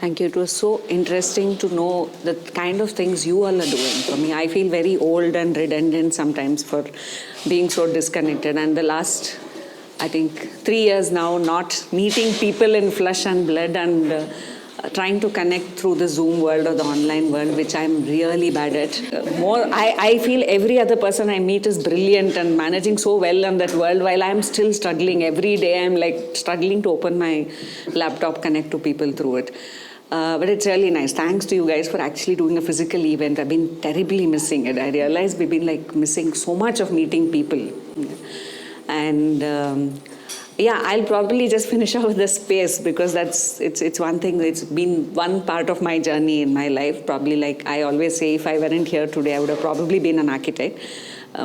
Thank you. It was so interesting to know the kind of things you all are doing. For me, I feel very old and redundant sometimes for being so disconnected. And the last, I think, 3 years now, not meeting people in flesh and blood and trying to connect through the Zoom world or the online world, which I'm really bad at. I feel every other person I meet is brilliant and managing so well in that world, while I'm still struggling. Every day I'm like struggling to open my laptop, connect to people through it. But it's really nice. Thanks to you guys for actually doing a physical event. I've been terribly missing it. I realized we've been like missing so much of meeting people. And I'll probably just finish off the space because it's one thing. It's been one part of my journey in my life. Probably, like I always say, if I weren't here today, I would have probably been an architect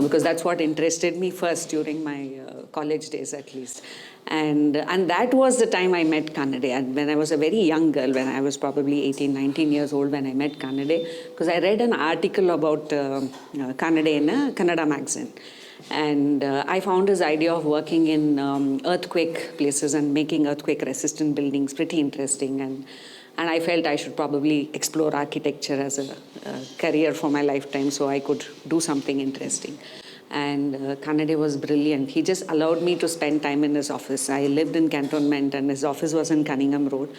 because that's what interested me first during my college days, at least. And that was the time I met Kannade. And when I was a very young girl, when I was probably 18, 19 years old when I met Kannade, because I read an article about Kannade in a Kannada magazine. And I found his idea of working in earthquake places and making earthquake-resistant buildings pretty interesting. And I felt I should probably explore architecture as a career for my lifetime so I could do something interesting. And Kannade was brilliant. He just allowed me to spend time in his office. I lived in Cantonment and his office was in Cunningham Road.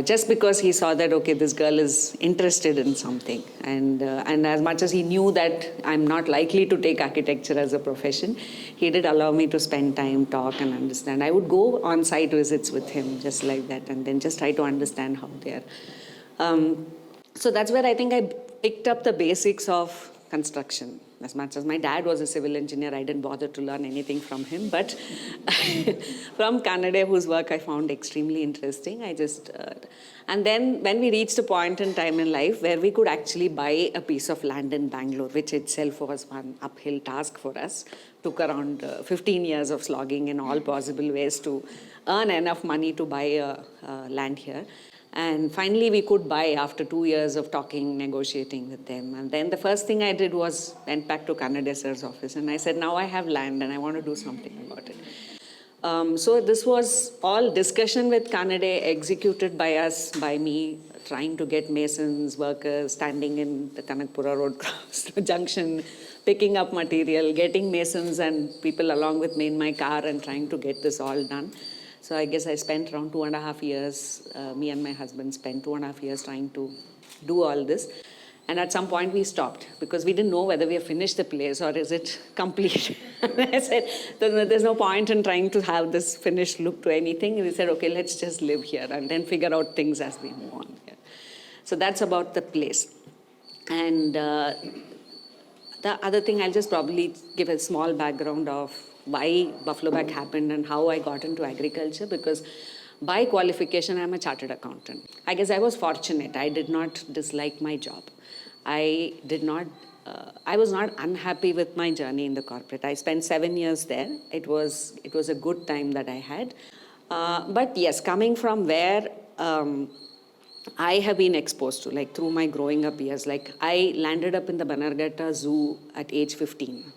Just because he saw that, okay, this girl is interested in something. And as much as he knew that I'm not likely to take architecture as a profession, he did allow me to spend time, talk and understand. I would go on site visits with him just like that and then just try to understand how they are. So that's where I think I picked up the basics of construction. As much as my dad was a civil engineer, I didn't bother to learn anything from him. But from Kannade, whose work I found extremely interesting, and then when we reached a point in time in life where we could actually buy a piece of land in Bangalore, which itself was one uphill task for us, took around 15 years of slogging in all possible ways to earn enough money to buy land here. And finally, we could buy after 2 years of talking, negotiating with them. And then the first thing I did was went back to Kannade sir's office. And I said, now I have land and I want to do something about it. So this was all discussion with Kannade, executed by us, by me, trying to get masons, workers, standing in the Kanakpura Road junction, picking up material, getting masons and people along with me in my car and trying to get this all done. So I guess I spent around 2.5 years, me and my husband spent 2.5 years trying to do all this. And at some point we stopped because we didn't know whether we have finished the place or is it complete. I said, there's no point in trying to have this finished look to anything. And we said, okay, let's just live here and then figure out things as we move on. Yeah. So that's about the place. And the other thing, I'll just probably give a small background of why Buffalo Back happened and how I got into agriculture, because by qualification, I'm a chartered accountant. I guess I was fortunate. I did not dislike my job. I was not unhappy with my journey in the corporate. I spent 7 years there. It was a good time that I had. But yes, coming from where I have been exposed to, like through my growing up years, like I landed up in the Bannerghatta Zoo at age 15.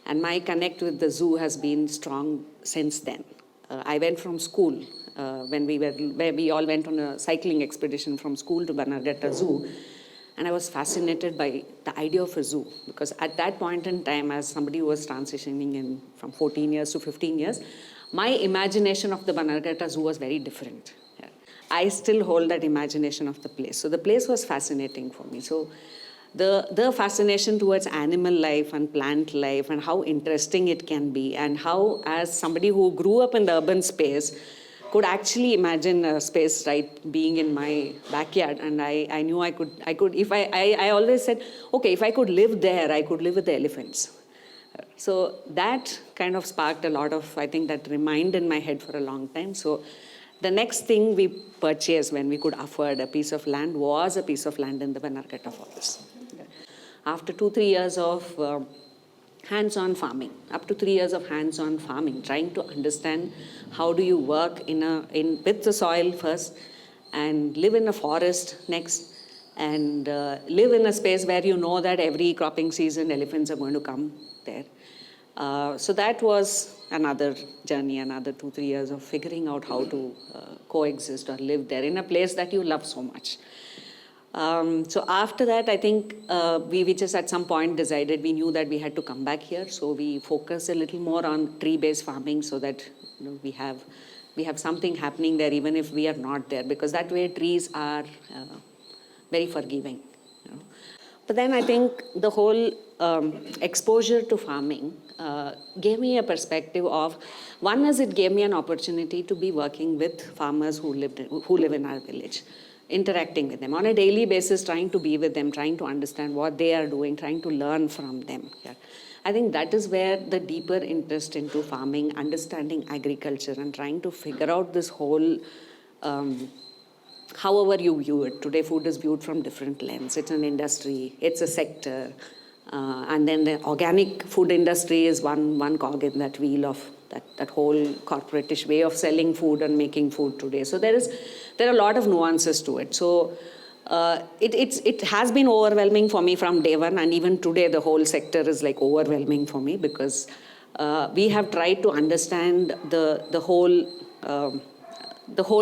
And my connect with the zoo has been strong since then. I went from school, where we all went on a cycling expedition from school to Bannerghatta Zoo. And I was fascinated by the idea of a zoo. Because at that point in time, as somebody who was transitioning in from 14 years to 15 years, my imagination of the Bannerghatta Zoo was very different. Yeah. I still hold that imagination of the place. So the place was fascinating for me. So the fascination towards animal life and plant life and how interesting it can be, and how, as somebody who grew up in the urban space, could actually imagine a space being in my backyard. And I knew I could, if I always said, okay, if I could live there, I could live with the elephants. So that kind of sparked a lot of, I think that remained in my head for a long time. So the next thing we purchased when we could afford a piece of land was a piece of land in the Bannerghatta forest. After 2-3 years of hands-on farming, trying to understand how do you work with the soil first, and live in a forest next, and live in a space where you know that every cropping season elephants are going to come there. So that was another journey, another 2-3 years of figuring out how to coexist or live there in a place that you love so much. So after that, I think we just at some point decided we knew that we had to come back here. So we focused a little more on tree-based farming so that we have something happening there even if we are not there, because that way trees are very forgiving. But then I think the whole exposure to farming gave me a perspective of, one is it gave me an opportunity to be working with farmers who live in our village, interacting with them on a daily basis, trying to be with them, trying to understand what they are doing, trying to learn from them. Yeah. I think that is where the deeper interest into farming, understanding agriculture, and trying to figure out this whole however you view it. Today, food is viewed from different lens. It's an industry, it's a sector, and then the organic food industry is one cog in that wheel of that whole corporatish way of selling food and making food today. So there are a lot of nuances to it. So it has been overwhelming for me from day one, and even today the whole sector is like overwhelming for me, because we have tried to understand the whole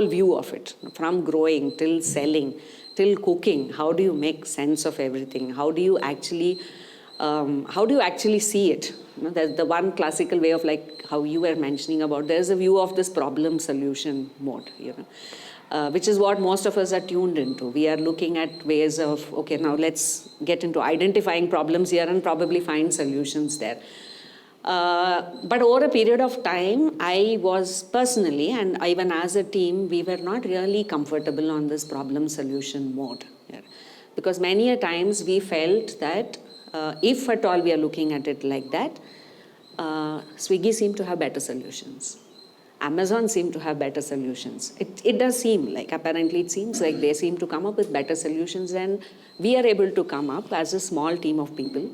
view of it, from growing till selling till cooking. How do you make sense of everything? How do you actually see it? There's the one classical way of, like how you were mentioning about, there's a view of this problem solution mode, which is what most of us are tuned into. We are looking at ways of, okay, now let's get into identifying problems here and probably find solutions there. But over a period of time, I was personally, and even as a team, we were not really comfortable on this problem solution mode. Yeah. Because many a times we felt that if at all we are looking at it like that, Swiggy seemed to have better solutions. Amazon seemed to have better solutions. It does seem like, apparently it seems like they seem to come up with better solutions than we are able to come up as a small team of people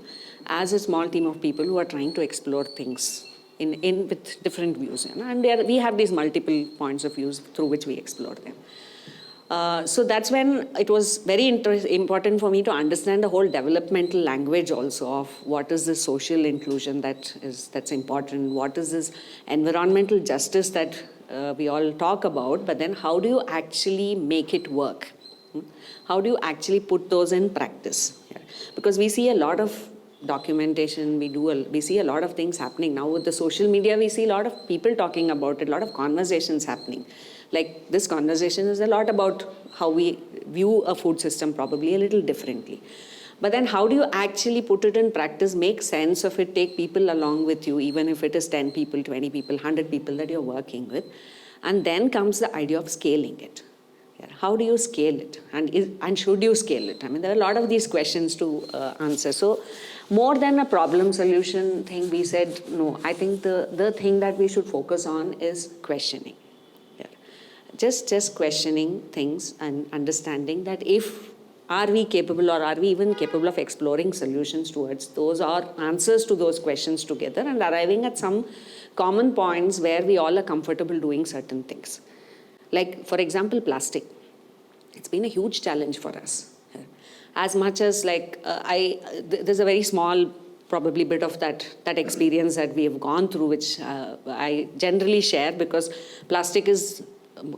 who are trying to explore things in with different views. And we have these multiple points of views through which we explore them. So that's when it was very important for me to understand the whole developmental language also of what is this social inclusion that's important, what is this environmental justice that we all talk about, but then how do you actually make it work? How do you actually put those in practice? Yeah. Because we see a lot of documentation, we see a lot of things happening. Now with the social media, we see a lot of people talking about it, a lot of conversations happening. Like this conversation is a lot about how we view a food system probably a little differently. But then how do you actually put it in practice, make sense of it, take people along with you, even if it is 10 people, 20 people, 100 people that you're working with. And then comes the idea of scaling it. Yeah. How do you scale it? And should you scale it? I mean, there are a lot of these questions to answer. So more than a problem solution thing, we said, no, I think the thing that we should focus on is questioning. Just questioning things and understanding that are we capable, or are we even capable of exploring solutions towards those, or answers to those questions together, and arriving at some common points where we all are comfortable doing certain things. Like, for example, plastic. It's been a huge challenge for us. As much as there's a very small probably bit of that experience that we have gone through, which I generally share, because plastic is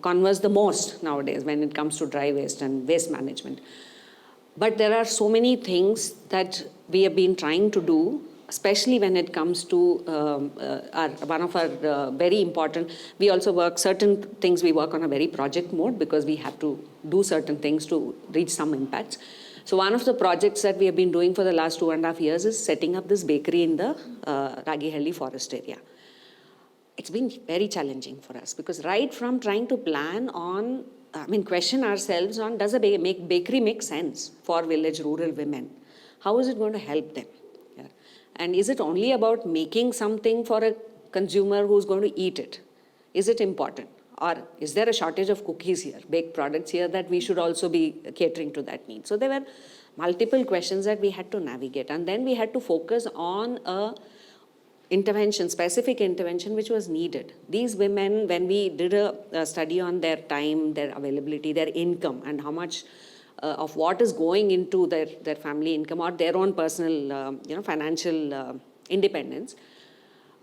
converse the most nowadays when it comes to dry waste and waste management. But there are so many things that we have been trying to do, especially when it comes to one of our very important, we also work certain things, we work on a very project mode because we have to do certain things to reach some impacts. So one of the projects that we have been doing for the last 2.5 years is setting up this bakery in the Ragihalli forest area. It's been very challenging for us, because right from trying to plan on, question ourselves on, does a bakery make sense for village rural women? How is it going to help them? Yeah. And is it only about making something for a consumer who's going to eat it? Is it important? Or is there a shortage of cookies here, baked products here, that we should also be catering to that need? So there were multiple questions that we had to navigate. And then we had to focus on a specific intervention which was needed. These women, when we did a study on their time, their availability, their income, and how much of what is going into their family income or their own personal financial independence,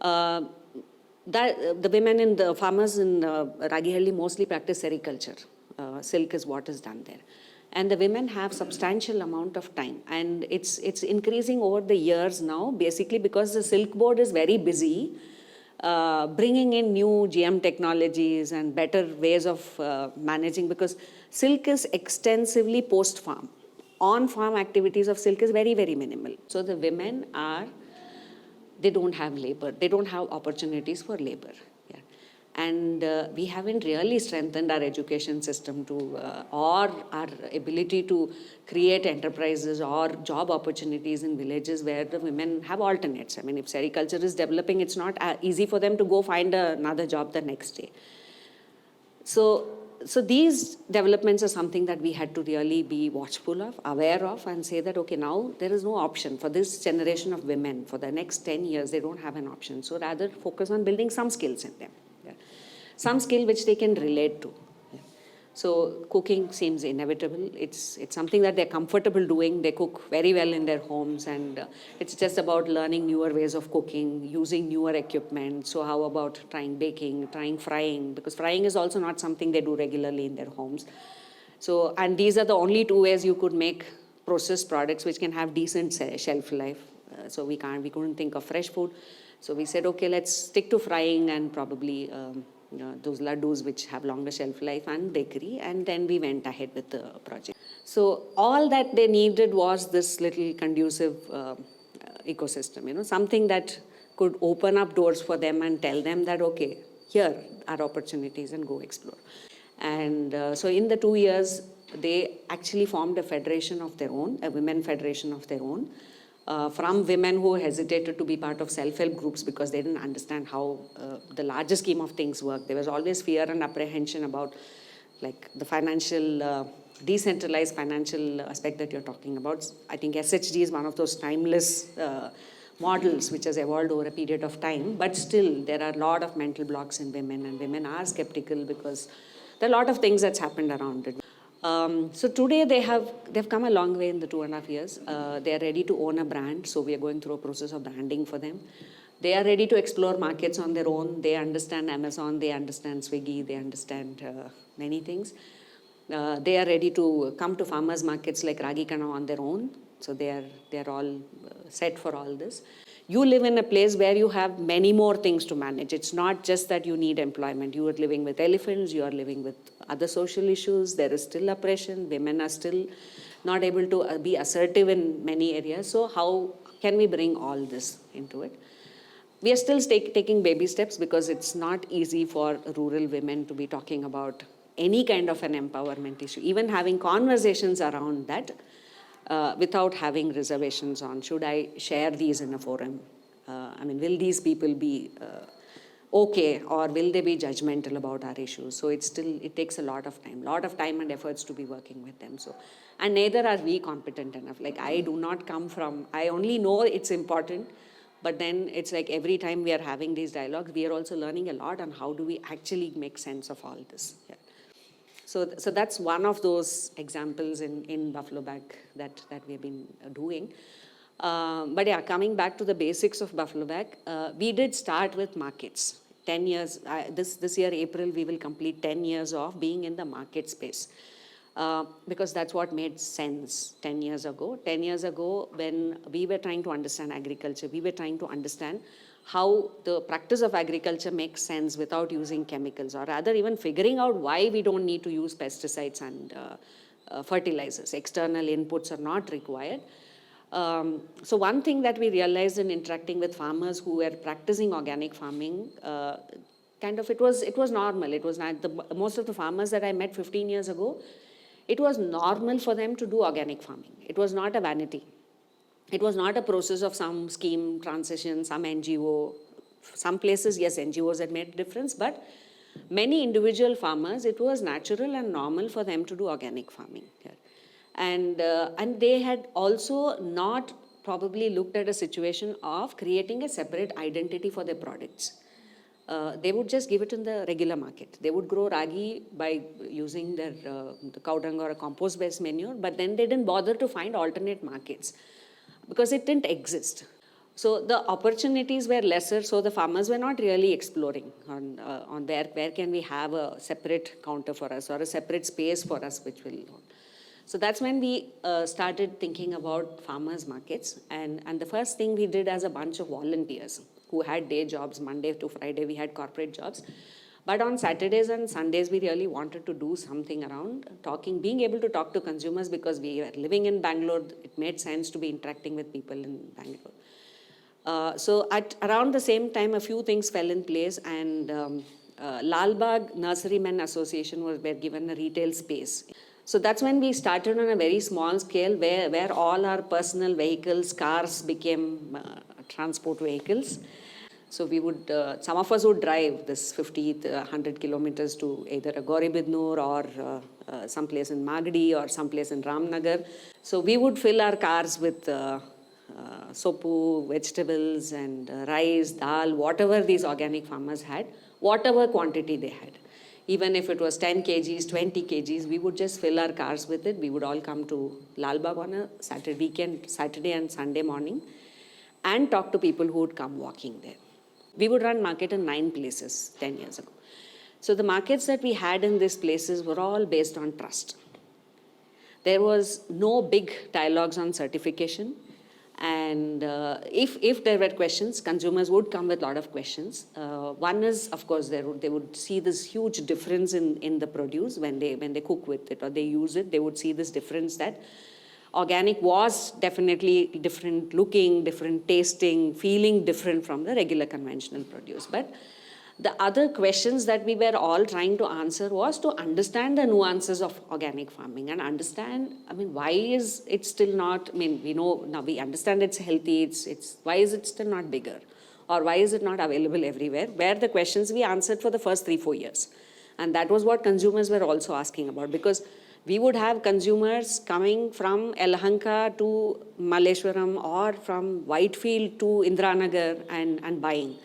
Uh, that the women in the farmers in Ragihalli mostly practice sericulture. Silk is what is done there, and the women have substantial amount of time, and it's increasing over the years now. Basically, because the silk board is very busy, bringing in new GM technologies and better ways of managing. Because silk is extensively post farm. On farm activities of silk is very very minimal. So the women are, they don't have labor, they don't have opportunities for labor. Yeah. And we haven't really strengthened our education system to, or our ability to create enterprises or job opportunities in villages where the women have alternates. I mean, if sericulture is developing, it's not easy for them to go find another job the next day. So these developments are something that we had to really be watchful of, aware of, and say that, okay, now there is no option for this generation of women. For the next 10 years, they don't have an option. So rather focus on building some skills in them. Yeah. Some skill which they can relate to. So cooking seems inevitable. It's something that they're comfortable doing. They cook very well in their homes, and it's just about learning newer ways of cooking, using newer equipment. So how about trying baking, trying frying? Because frying is also not something they do regularly in their homes. So, and these are the only two ways you could make processed products which can have decent shelf life. So we couldn't think of fresh food. So we said, okay, let's stick to frying and probably those laddus which have longer shelf life and bakery, and then we went ahead with the project. So all that they needed was this little conducive ecosystem, something that could open up doors for them and tell them that, okay, here are opportunities and go explore. And so in the 2 years, they actually formed a federation of their own, a women federation of their own, from women who hesitated to be part of self-help groups because they didn't understand how the larger scheme of things work. There was always fear and apprehension about like the financial, decentralized financial aspect that you're talking about. I think SHG is one of those timeless models which has evolved over a period of time, but still there are a lot of mental blocks in women, and women are skeptical because there are a lot of things that's happened around it. So today they've come a long way in the 2.5 years. They are ready to own a brand, so we are going through a process of branding for them. They are ready to explore markets on their own. They understand Amazon, they understand Swiggy, they understand many things. They are ready to come to farmers markets like Ragikana on their own. So they are all set for all this. You live in a place where you have many more things to manage. It's not just that you need employment. You are living with elephants, you are living with other social issues. There is still oppression. Women are still not able to be assertive in many areas. So how can we bring all this into it? We are still taking baby steps because it's not easy for rural women to be talking about any kind of an empowerment issue, even having conversations around that. Without having reservations on, should I share these in a forum? Will these people be okay, or will they be judgmental about our issues? So it takes a lot of time and efforts to be working with them. So, and neither are we competent enough. Like I only know it's important, but then it's like every time we are having these dialogues, we are also learning a lot on how do we actually make sense of all this. Yeah. So that's one of those examples in Buffalo Back that we've been doing. But yeah, coming back to the basics of Buffalo Back, we did start with markets. 10 years, this year, April, we will complete 10 years of being in the market space. Because that's what made sense 10 years ago. 10 years ago, when we were trying to understand agriculture, we were trying to understand how the practice of agriculture makes sense without using chemicals, or rather even figuring out why we don't need to use pesticides and fertilizers. External inputs are not required. So one thing that we realized in interacting with farmers who were practicing organic farming, it was normal. It was not most of the farmers that I met 15 years ago, it was normal for them to do organic farming. It was not a vanity. It was not a process of some scheme transition, some NGO. Some places, yes, NGOs had made a difference, but many individual farmers, it was natural and normal for them to do organic farming here. And they had also not probably looked at a situation of creating a separate identity for their products. They would just give it in the regular market. They would grow ragi by using their the cow dung or a compost-based manure, but then they didn't bother to find alternate markets because it didn't exist. So the opportunities were lesser, so the farmers were not really exploring on where can we have a separate counter for us or a separate space for us which will. So that's when we started thinking about farmers markets, and the first thing we did as a bunch of volunteers who had day jobs, Monday to Friday we had corporate jobs. But on Saturdays and Sundays, we really wanted to do something around being able to talk to consumers, because we were living in Bangalore. It made sense to be interacting with people in Bangalore. So at around the same time, a few things fell in place, and Lalbagh Nurserymen Association were given a retail space. So that's when we started on a very small scale, where all our personal vehicles, cars became transport vehicles. So we would, some of us would drive this 50, 100 kilometers to either a Gauribidnur or someplace in Magadi or someplace in Ramnagar. So we would fill our cars with sopu, vegetables and rice, dal, whatever these organic farmers had, whatever quantity they had. Even if it was 10 kgs, 20 kgs, we would just fill our cars with it. We would all come to Lalbagh on a Saturday and Sunday morning, and talk to people who would come walking there. We would run market in 9 places 10 years ago. So the markets that we had in these places were all based on trust. There was no big dialogues on certification. And if there were questions, consumers would come with a lot of questions. One is, of course, they would see this huge difference in the produce when they cook with it or they use it. They would see this difference that organic was definitely different looking, different tasting, feeling different from the regular conventional produce. But the other questions that we were all trying to answer was to understand the nuances of organic farming and understand, why is it still not, we know, now we understand it's healthy, why is it still not bigger? Or why is it not available everywhere? Were the questions we answered for the first 3-4 years. And that was what consumers were also asking about, because we would have consumers coming from Yelahanka to Malleshwaram or from Whitefield to Indranagar and buying.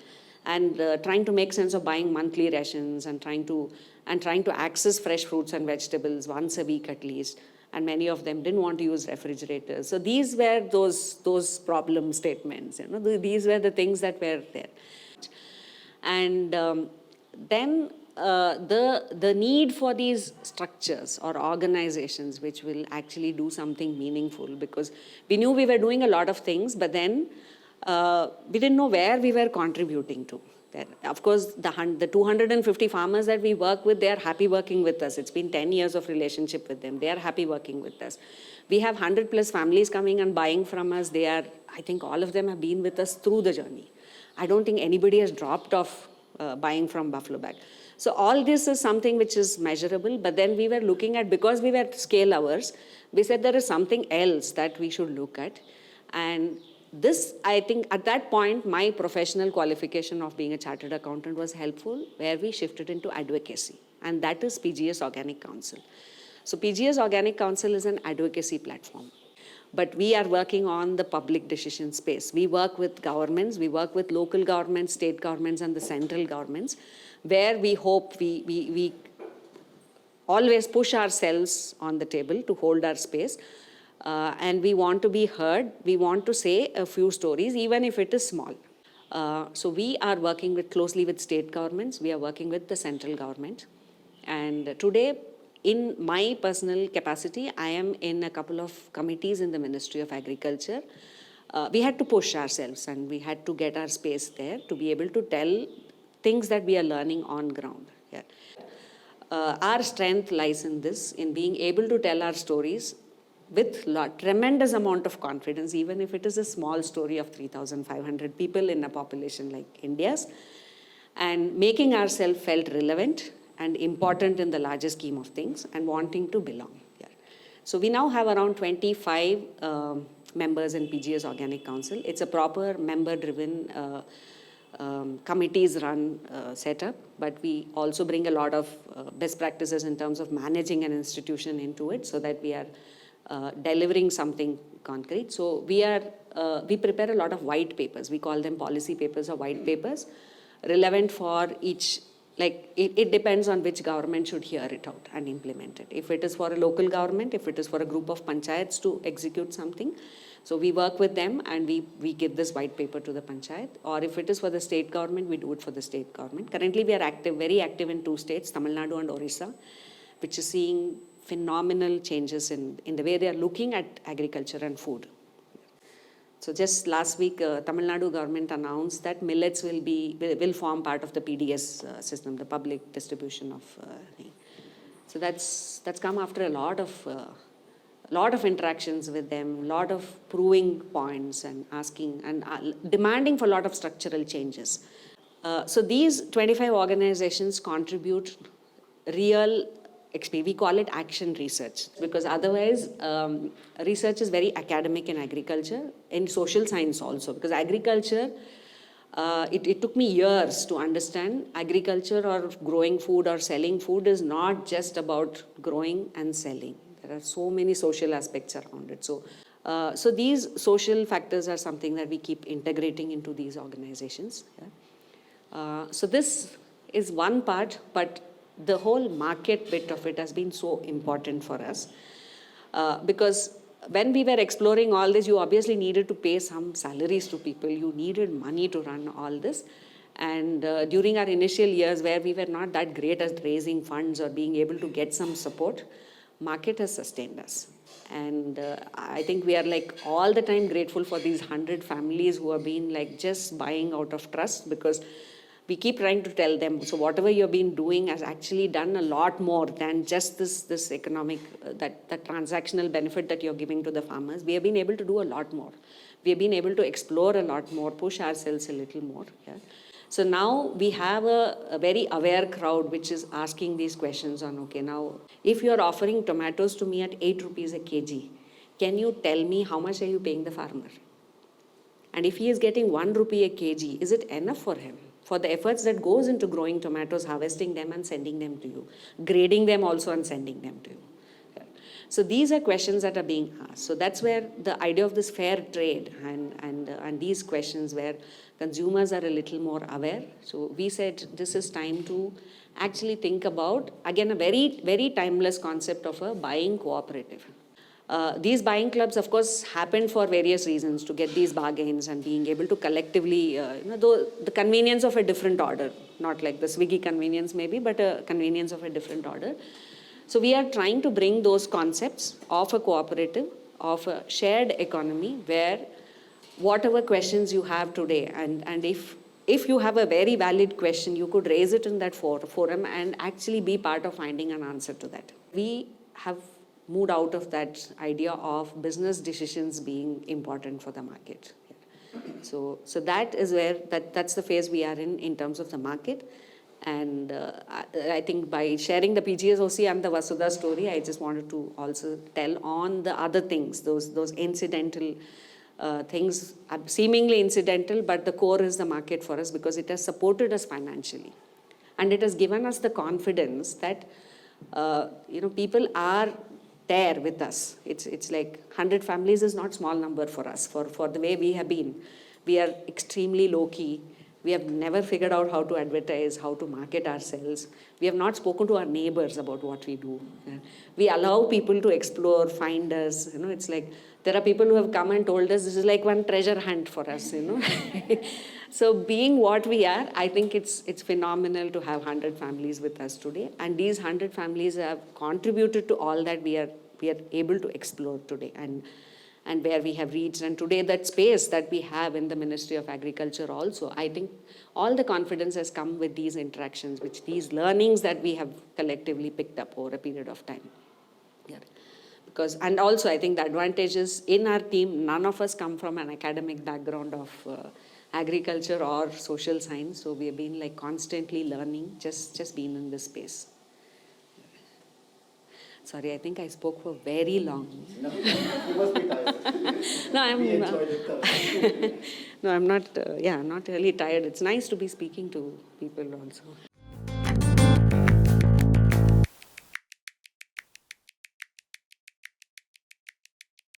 And trying to make sense of buying monthly rations and trying to access fresh fruits and vegetables once a week at least. And many of them didn't want to use refrigerators. So these were those problem statements. These were the things that were there. And then the need for these structures or organizations which will actually do something meaningful, because we knew we were doing a lot of things, but then we didn't know where we were contributing to. Of course, the 250 farmers that we work with, they are happy working with us. It's been 10 years of relationship with them. They are happy working with us. We have 100 plus families coming and buying from us. I think all of them have been with us through the journey. I don't think anybody has dropped off buying from Buffalo Bag. So all this is something which is measurable, but then we were looking at, because we were scale hours, we said there is something else that we should look at. And this, I think, at that point, my professional qualification of being a chartered accountant was helpful, where we shifted into advocacy, and that is PGS Organic Council. So PGS Organic Council is an advocacy platform, but we are working on the public decision space. We work with governments, we work with local governments, state governments, and the central governments, where we hope we always push ourselves on the table to hold our space. And we want to be heard. We want to say a few stories, even if it is small. So we are working closely with state governments. We are working with the central government. And today, in my personal capacity, I am in a couple of committees in the Ministry of Agriculture. We had to push ourselves and we had to get our space there to be able to tell things that we are learning on ground. Yeah. Our strength lies in this, in being able to tell our stories with tremendous amount of confidence, even if it is a small story of 3,500 people in a population like India's, and making ourselves felt relevant and important in the larger scheme of things and wanting to belong here. So we now have around 25 members in PGS Organic Council. It's a proper member-driven committees run setup, but we also bring a lot of best practices in terms of managing an institution into it, so that we are delivering something concrete. So we prepare a lot of white papers. We call them policy papers or white papers, relevant for each like it depends on which government should hear it out and implement it. If it is for a local government, if it is for a group of panchayats to execute something, so we work with them and we give this white paper to the panchayat. Or if it is for the state government, we do it for the state government. Currently we are active, very active in 2 states, Tamil Nadu and Orissa, which is seeing phenomenal changes in the way they are looking at agriculture and food. So just last week, Tamil Nadu government announced that millets will form part of the PDS system, the public distribution of. So that's come after a lot of interactions with them, lot of proving points and asking and demanding for a lot of structural changes. So these 25 organizations contribute real XP. We call it action research because otherwise research is very academic in agriculture, in social science also, because agriculture, it took me years to understand agriculture or growing food or selling food is not just about growing and selling. There are so many social aspects around it. So these social factors are something that we keep integrating into these organizations. Yeah? So this is one part, but the whole market bit of it has been so important for us because when we were exploring all this, you obviously needed to pay some salaries to people. You needed money to run all this. And during our initial years where we were not that great at raising funds or being able to get some support, market has sustained us. And I think we are like all the time grateful for these 100 families who have been like just buying out of trust, because we keep trying to tell them, so whatever you've been doing has actually done a lot more than just this economic, that transactional benefit that you're giving to the farmers. We have been able to do a lot more. We have been able to explore a lot more, push ourselves a little more. Yeah? So now we have a very aware crowd which is asking these questions on, okay, now if you're offering tomatoes to me at 8 rupees a kg, can you tell me how much are you paying the farmer? And if he is getting 1 rupee a kg, is it enough for him? For the efforts that goes into growing tomatoes, harvesting them and sending them to you, grading them also and sending them to you. Yeah. So these are questions that are being asked. So that's where the idea of this fair trade and these questions where consumers are a little more aware. So we said this is time to actually think about, again, a very, very timeless concept of a buying cooperative. These buying clubs, of course, happened for various reasons, to get these bargains and being able to collectively, the convenience of a different order, not like the Swiggy convenience maybe, but a convenience of a different order. So we are trying to bring those concepts of a cooperative, of a shared economy, where whatever questions you have today, and if you have a very valid question, you could raise it in that forum and actually be part of finding an answer to that. We have moved out of that idea of business decisions being important for the market. So that is where, that's the phase we are in terms of the market. And I think by sharing the PGSOC and the Vasudha story, I just wanted to also tell on the other things, those incidental things, seemingly incidental, but the core is the market for us because it has supported us financially. And it has given us the confidence that, people are there with us. It's like 100 families is not small number for us, for the way we have been. We are extremely low-key. We have never figured out how to advertise, how to market ourselves. We have not spoken to our neighbors about what we do. We allow people to explore, find us. It's like there are people who have come and told us this is like one treasure hunt for us. So being what we are, I think it's phenomenal to have 100 families with us today. And these 100 families have contributed to all that we are able to explore today and where we have reached. And today that space that we have in the Ministry of Agriculture also, I think all the confidence has come with these interactions, these learnings that we have collectively picked up over a period of time. Yeah. And also I think the advantage is in our team, none of us come from an academic background of agriculture or social science. So we have been like constantly learning, just being in this space. Sorry, I think I spoke for very long. No, you must be tired. No, we enjoyed it. No, I'm not. Not really tired. It's nice to be speaking to people also.